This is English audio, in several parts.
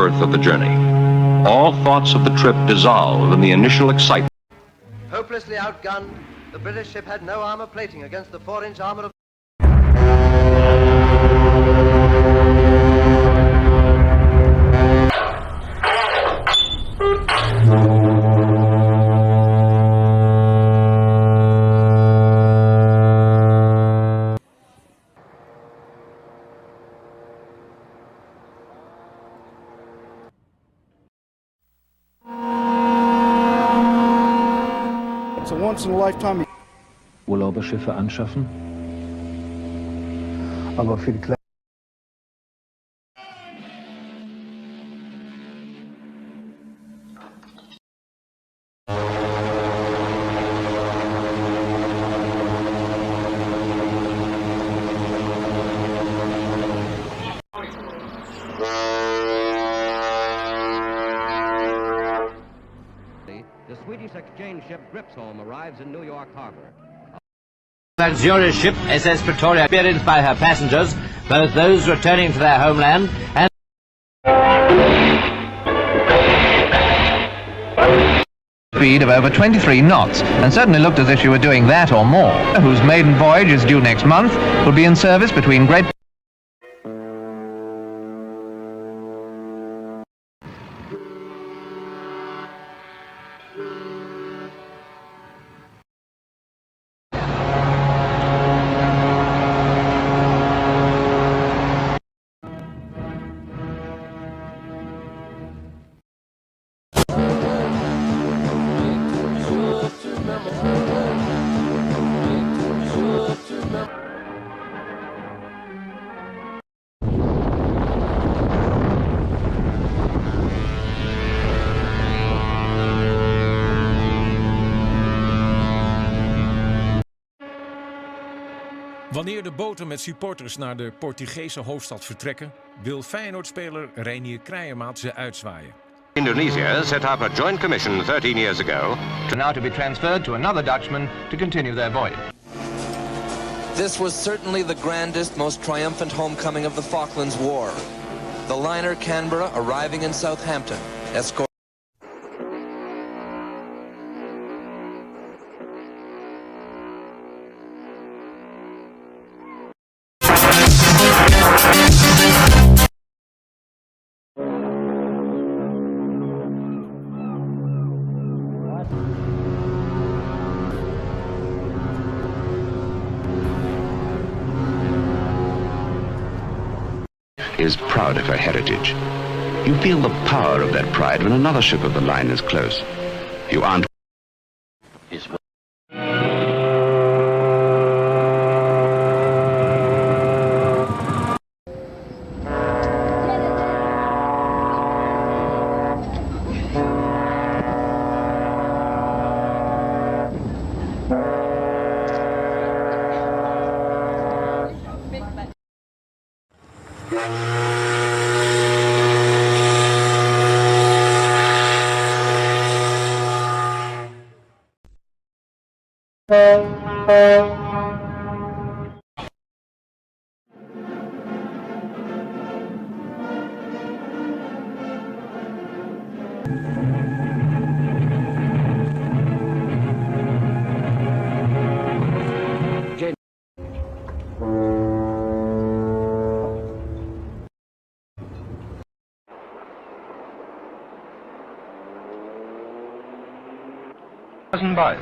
birth of the journey. All thoughts of the trip dissolve in the initial excitement. Hopelessly outgunned, the British ship had no armor plating against the 4-inch armor of... It's a once-in-a-lifetime. Urlauberschiffe anschaffen. Aber viel kleiner. The Swedish exchange ship Gripsholm arrives in New York Harbor. Luxurious ship SS Pretoria, experienced by her passengers, both those returning to their homeland and speed of over 23 knots, and certainly looked as if she were doing that or more, whose maiden voyage is due next month, will be in service between Great Wanneer de boten met supporters naar de Portugese hoofdstad vertrekken, wil Feyenoord-speler Reinier Krijemaat ze uitzwaaien. Indonesia set up a joint commission 13 years ago. now to be transferred to another Dutchman to continue their voyage. This was certainly the grandest, most triumphant homecoming of the Falklands War. The liner Canberra arriving in Southampton, escorted is proud of her heritage. You feel the power of that pride when another ship of the line is close. You aren't... Boys.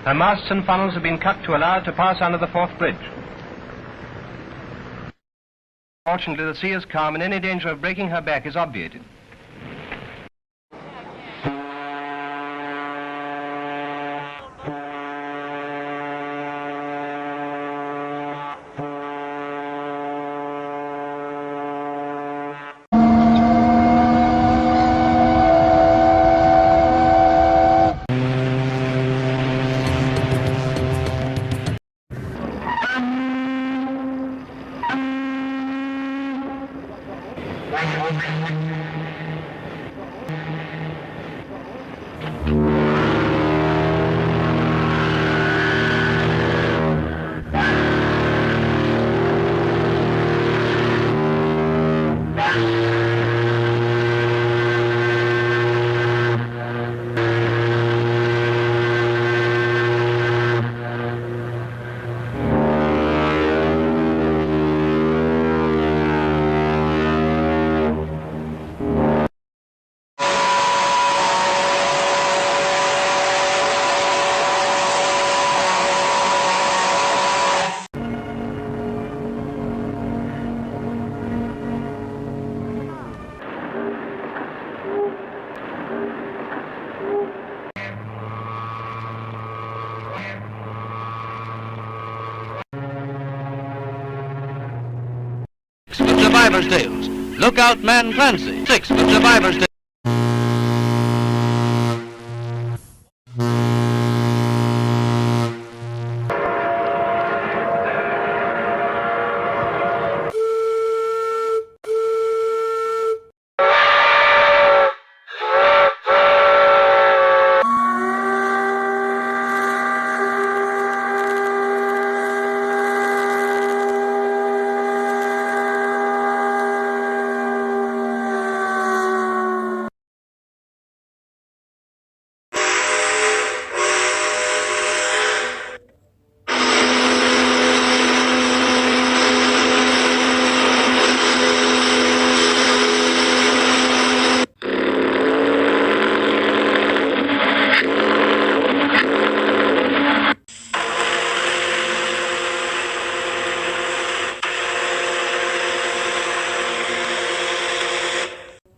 Her masts and funnels have been cut to allow it to pass under the fourth bridge. Fortunately, the sea is calm and any danger of breaking her back is obviated. survivor's tales. Look out, man Clancy. 6 with survivor's tales.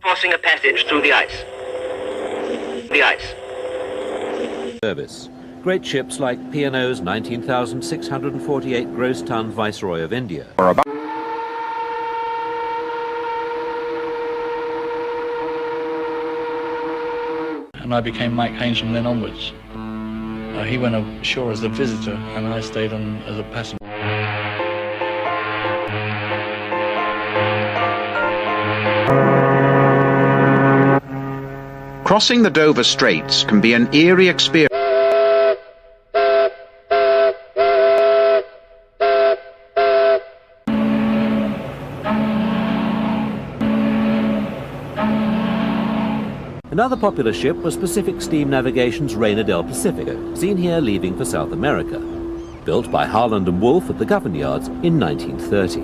Forcing a passage through the ice. The ice. Service. Great ships like P&O's 19,648 gross ton Viceroy of India. And I became Mike Haynes from then onwards. He went ashore as a visitor and I stayed on as a passenger. Crossing the Dover Straits can be an eerie experience. Another popular ship was Pacific Steam Navigation's Reina del Pacifico, seen here leaving for South America. Built by Harland and Wolff at the Govan Yards in 1930.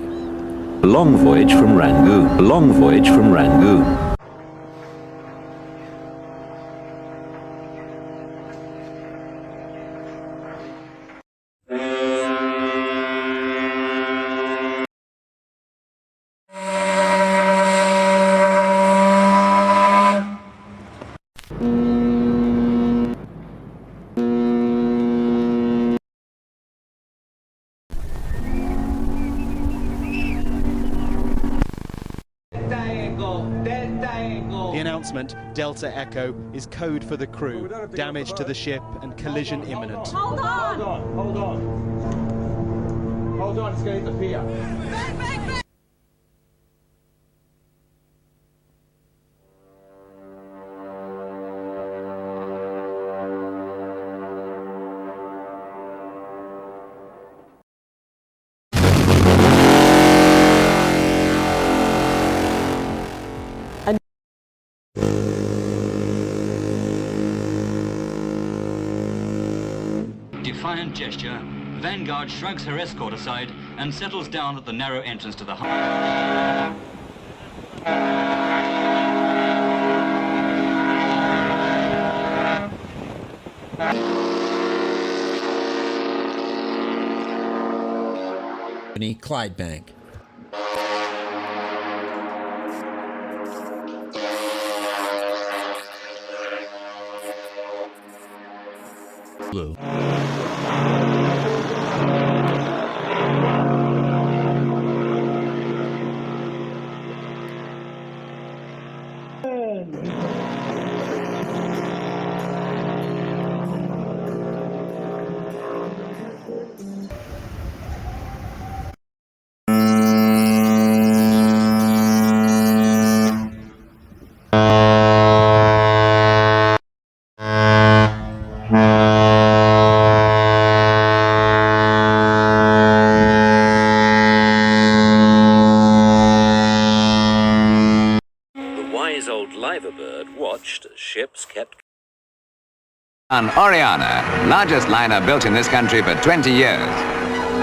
A long voyage from Rangoon. A long voyage from Rangoon. The announcement, Delta Echo, is code for the crew. Damage to the ship and collision imminent. Hold on! Hold on! Hold on, it's going to hit the pier. Defiant gesture, Vanguard shrugs her escort aside and settles down at the narrow entrance to the harbour. Clydebank. Blue. Ships kept. An Oriana, largest liner built in this country for 20 years.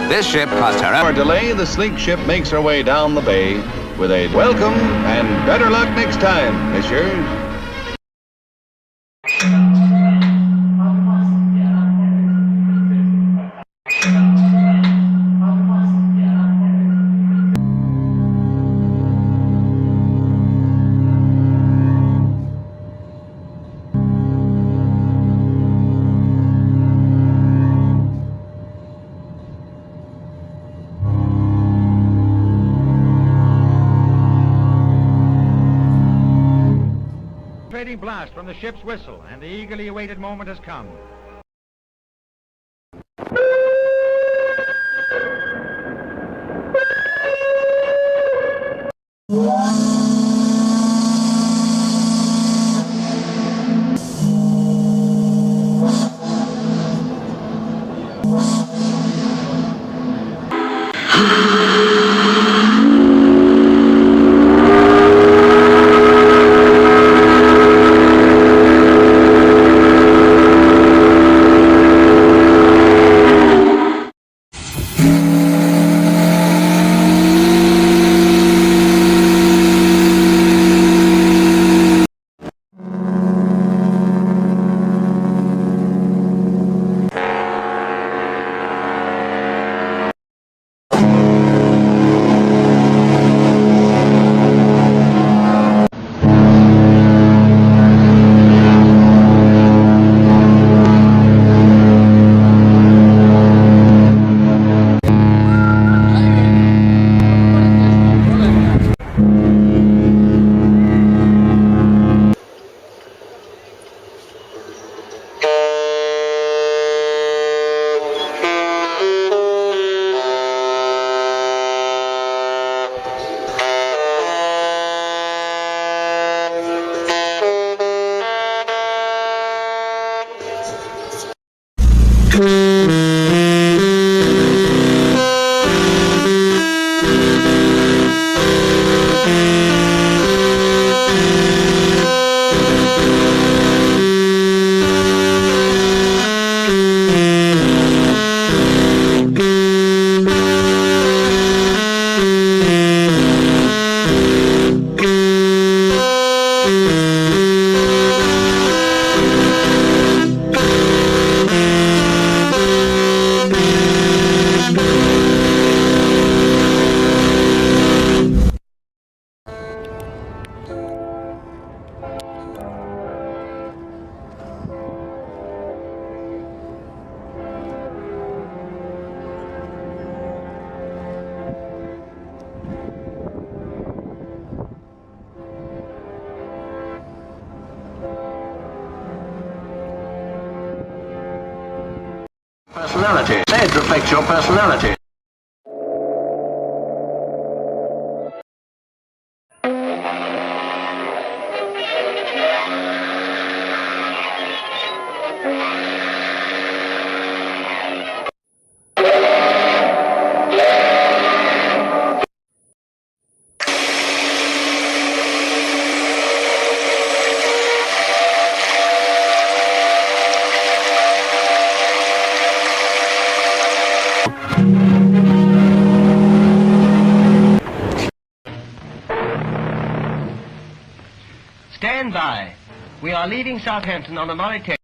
This ship cost her For a delay, the sleek ship makes her way down the bay with a welcome and better luck next time, messieurs. blast from the ship's whistle, and the eagerly awaited moment has come. Personality. Say it reflects your personality. Stand by. We are leaving Southampton on the Mauritania.